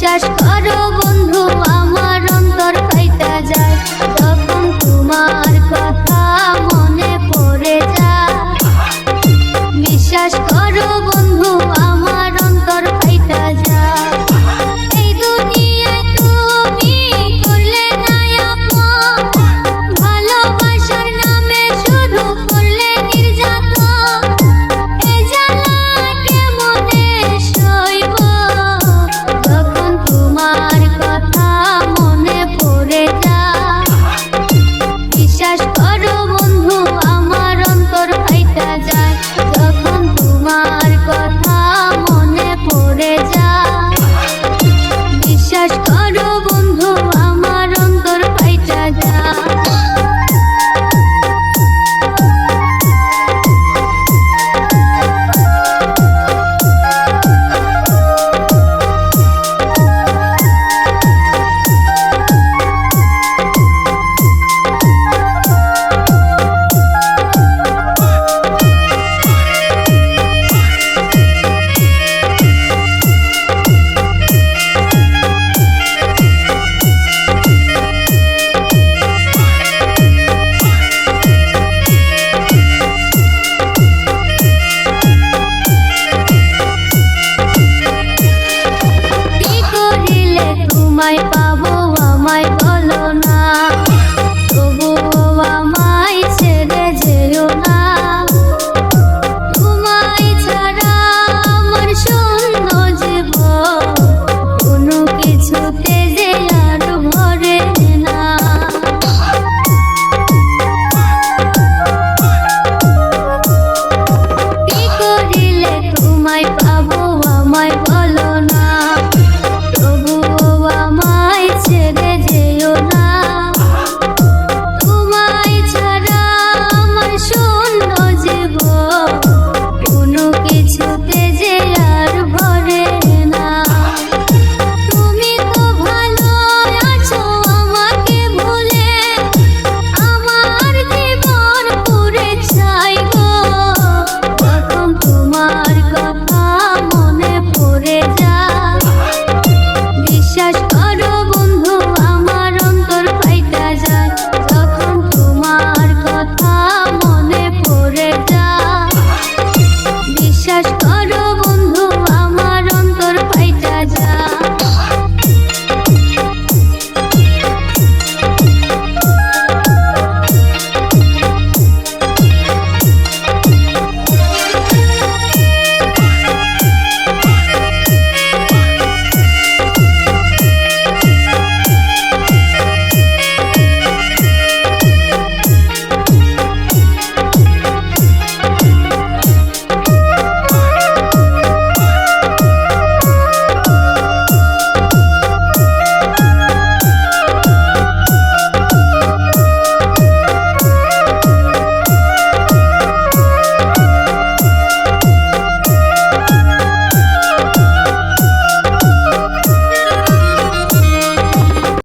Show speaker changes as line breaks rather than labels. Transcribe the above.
বিশ্বাস করো বন্ধু আমার অন্তর ফাইটা যায় যখন তোমার কথা মনে পড়ে যায়। বিশ্বাস করো বন্ধু আমার অন্তর ফাইটা যায়। এই দুনিয়ায় তুমি করলে না আপন, ভালোবাসার নামে শুধু করলে নির্যাতন। এই জ্বালা কেমনে সইব যখন তোমার কথা মনে পড়ে যায়। বিশ্বাস করো বন্ধু আমার অন্তর ফাইটা যায় যখন তোমার কথা মনে পড়ে যায়। বিশ্বাস করো বন্ধু আমার অন্তর ফাইটা যায়। তোমায় পাবো আমায় বলো না, তবু